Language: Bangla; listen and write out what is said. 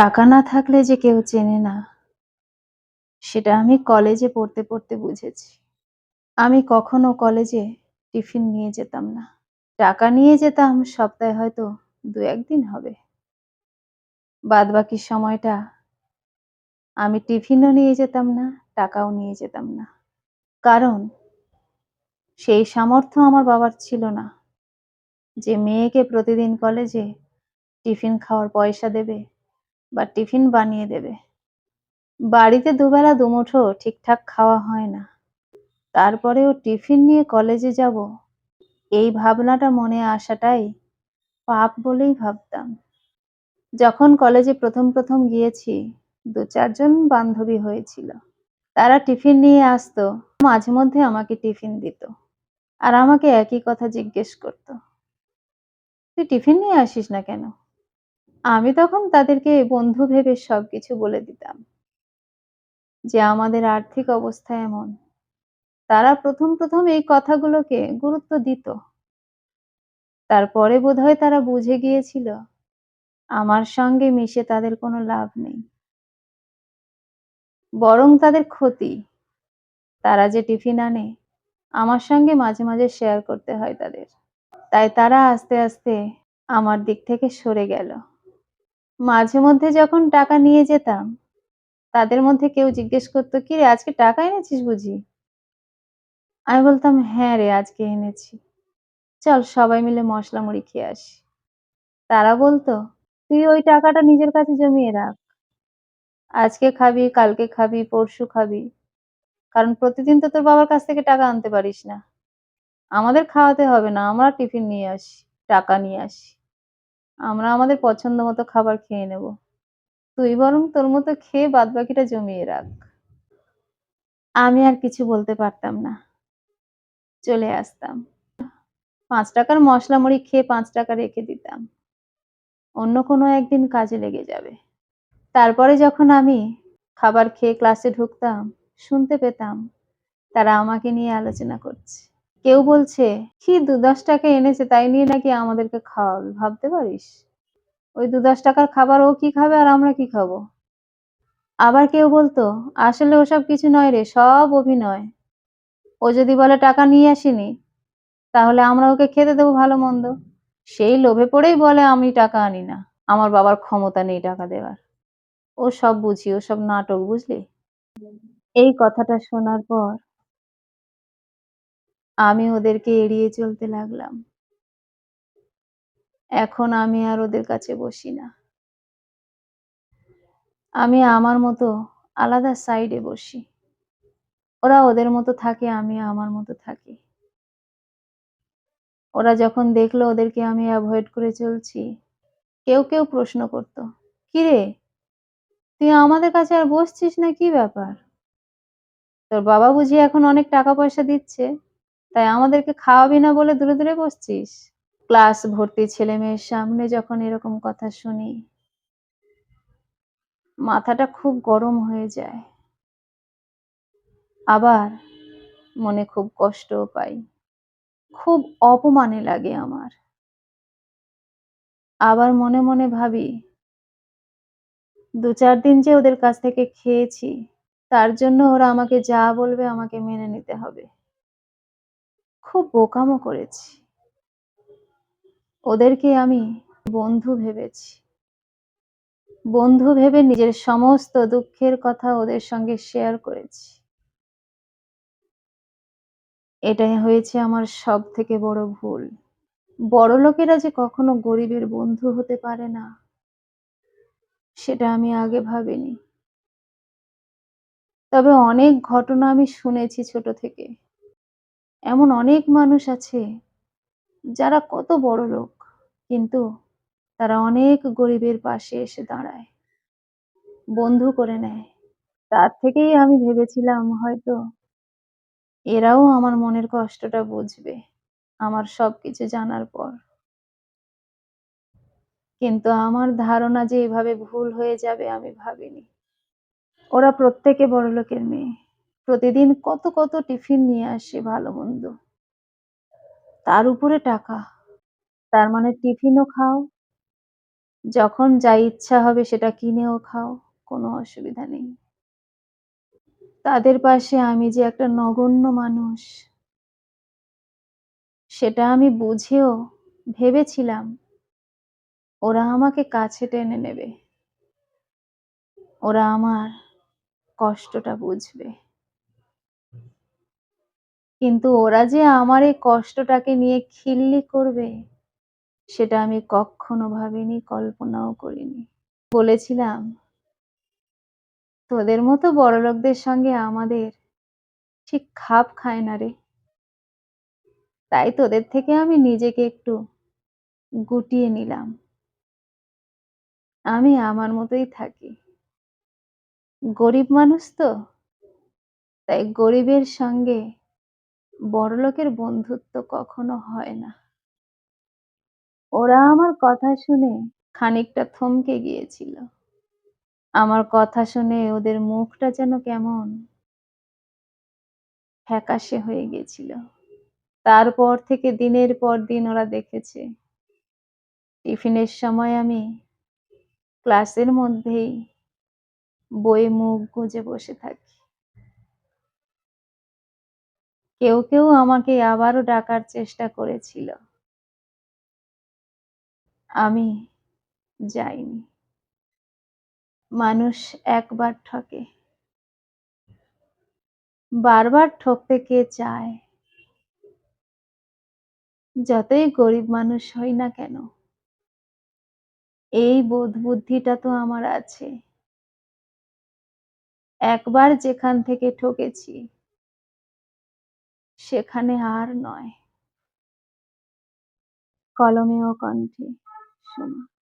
টাকা না থাকলে যে কেউ চেনে না, সেটা আমি কলেজে পড়তে, পড়তে বুঝেছি। আমি কখনো কলেজে টিফিন নিয়ে যেতাম না। টাকা নিয়ে যেতাম সপ্তাহে হয়তো ২-১ দিন হবে। বাদবাকি সময়টা আমি টিফিনও নিয়ে যেতাম না, টাকাও নিয়ে যেতাম না। কারণ সেই সামর্থ্য আমার বাবার ছিল না যে মেয়েকে প্রতিদিন কলেজে টিফিন খাওয়ার পয়সা দেবে বা টিফিন বানিয়ে দেবে। বাড়িতে দুবেলা দুমুঠো ঠিকঠাক খাওয়া হয় না। তারপরেও টিফিন নিয়ে কলেজে যাব, এই ভাবনাটা মনে আসাটাই পাপ বলেই ভাবতাম। যখন কলেজে ১ম গিয়েছি, ২-৪ জন বান্ধবী হয়েছিল। তারা টিফিন নিয়ে আসতো। মাঝে মধ্যে আমাকে টিফিন দিত। আর আমাকে একই কথা জিজ্ঞেস করত। "তুই টিফিন নিয়ে আসিস না কেন?" আমি তখন তাদেরকে বন্ধু ভেবে সবকিছু বলে দিতাম যে আমাদের আর্থিক অবস্থা এমন। তারা ১ম এই কথাগুলোকে গুরুত্ব দিত। তারপরে বোধহয় তারা বুঝে গিয়েছিল আমার সঙ্গে মিশে তাদের কোনো লাভ নেই। বরং তাদের ক্ষতি। তারা যে টিফিন আনে, আমার সঙ্গে মাঝে, মাঝে শেয়ার করতে হয় তাদের। তাই তারা আস্তে, আস্তে আমার দিক থেকে সরে গেল। মাঝে মধ্যে যখন টাকা নিয়ে যেতাম, তাদের মধ্যে কেউ জিজ্ঞেস করত, "কিরে আজকে টাকা এনেছিস বুঝি?" আমি বলতাম, "হ্যাঁ রে আজকে এনেছি। চল সবাই মিলে মসলা মুড়ি খেয়ে আসি।" তারা বলত, "তুই ওই টাকাটা নিজের কাছে জমিয়ে রাখ। আজকে খাবি, কালকে খাবি, পরশু খাবি। কারণ প্রতিদিন তো তোর বাবার কাছ থেকে টাকা আনতে পারিস না। আমাদের খাওয়াতে হবে না। আমরা টিফিন নিয়ে আসি, টাকা নিয়ে আসি। আমরা আমাদের পছন্দ মতো খাবার খেয়ে নেব। তুই বরং তোর মতো খেয়ে বাদবাকিটা জমিয়ে রাখ।" আমি আর কিছু বলতে পারতাম না। চলে আসতাম। ৳৫ র মসলা মুড়ি খেয়ে ৳৫ রেখে দিতাম। অন্য কোনো একদিন কাজে লেগে যাবে। তারপরে যখন আমি খাবার খেয়ে ক্লাসে ঢুকতাম, শুনতে পেতাম তারা আমাকে নিয়ে আলোচনা করছে। কেউ বলছে, "কি ৳২-১০ এনেছে তাই নিয়ে নাকি আমাদেরকে খাওয়াবে, ভাবতে পারিস? ওই ৳২-১০ র খাবার ও কি খাবে আর আমরা কি খাবো?" আবার কেউ বলতো, "আসলে ওসব কিছু নয় রে, সব অভিনয়। ও যদি বলে টাকা নিয়ে আসিনি, তাহলে আমরা ওকে খেতে দেবো ভালো-মন্দ। সেই লোভে পড়েই বলে আমি টাকা আনি না। আমার বাবার ক্ষমতা নেই টাকা দেওয়ার। ও সব বুঝি, ও সব নাটক বুঝলি?" এই কথাটা শোনার পর আমি ওদেরকে এড়িয়ে চলতে লাগলাম। এখন আমি আর ওদের কাছে বসি না। আমি আমার মতো আলাদা সাইডে বসি। ওরা ওদের মতো থাকে, আমি আমার মতো থাকি। ওরা যখন দেখলো ওদেরকে আমি এভয়েড করে চলছি, কেউ প্রশ্ন করত, "কিরে, তুই আমাদের কাছে আর বসছিস না কি ব্যাপার? তোর বাবা বুঝি এখন অনেক টাকা পয়সা দিচ্ছে, তাই আমাদেরকে খাওয়াবি না বলে দূরে, দূরে বসছিস?" ক্লাস ভর্তি ছেলেমেয়ের সামনে যখন এরকম কথা শুনি, মাথাটা খুব গরম হয়ে যায়। আবার মনে খুব কষ্টও পাই। খুব অপমানে লাগে আমার। আবার মনে, মনে ভাবি ২-৪ দিন যে ওদের কাছ থেকে খেয়েছি, তার জন্য ওরা আমাকে যা বলবে আমাকে মেনে নিতে হবে। খুব বোকামো করেছি। ওদেরকে আমি বন্ধু ভেবেছি। বন্ধু ভেবে নিজের সমস্ত দুঃখের কথা ওদের সঙ্গে শেয়ার করেছি। এটাই হয়েছে আমার সবথেকে বড় ভুল। বড়লোকেরা যে কখনো গরিবের বন্ধু হতে পারে না, সেটা আমি আগে ভাবিনি। তবে অনেক ঘটনা আমি শুনেছি ছোট থেকে। এমন অনেক মানুষ আছে যারা কত বড়লোক, কিন্তু তারা অনেক গরিবের পাশে এসে দাঁড়ায়, বন্ধু করে নেয়। তার থেকেই আমি ভেবেছিলাম হয়তো এরাও আমার মনের কষ্টটা বুঝবে, আমার সবকিছু জানার পর। কিন্তু আমার ধারণা যে এভাবে ভুল হয়ে যাবে আমি ভাবিনি। ওরা প্রত্যেকে বড়লোকের মেয়ে। প্রতিদিন কত টিফিন নিয়ে আসে ভালো-মন্দ। তার উপরে টাকা। তার মানে টিফিনও খাও, যখন যা ইচ্ছা হবে সেটা কিনেও খাও, কোনো অসুবিধা নেই। তাদের পাশে আমি যে একটা নগণ্য মানুষ, সেটা আমি বুঝেও ভেবেছিলাম ওরা আমাকে কাছে টেনে নেবে। ওরা আমার কষ্টটা বুঝবে। কিন্তু ওরা যে আমার এই কষ্টটাকে নিয়ে খিল্লি করবে, সেটা আমি কক্ষনো ভাবিনি, কল্পনাও করিনি। বলেছিলাম, "তোদের মতো বড়লোকদের সঙ্গে আমাদের ঠিক খাপ খায় না রে। তাই তোদের থেকে আমি নিজেকে একটু গুটিয়ে নিলাম। আমি আমার মতোই থাকি। গরিব মানুষ তো, তাই গরিবের সঙ্গে বড়লোকের বন্ধুত্ব কখনো হয় না।" ওরা আমার কথা শুনে খানিকটা থমকে গিয়েছিল। আমার কথা শুনে ওদের মুখটা যেন কেমন ফ্যাকাশে হয়ে গেছিল। তারপর থেকে দিনের পর দিন ওরা দেখেছে টিফিনের সময় আমি ক্লাসের মধ্যেই বইয়ে মুখ গুজে বসে থাকি। কেউ আমাকে আবারও ডাকার চেষ্টা করেছিল। আমি যাইনি। মানুষ একবার ঠকে, বারবার ঠকতে কে চায়? যতই গরিব মানুষ হই না কেন, এই বোধ বুদ্ধিটা তো আমার আছে। একবার যেখান থেকে ঠকেছি, সেখানে আর নয়। কলমে ও কণ্ঠে, সোমা।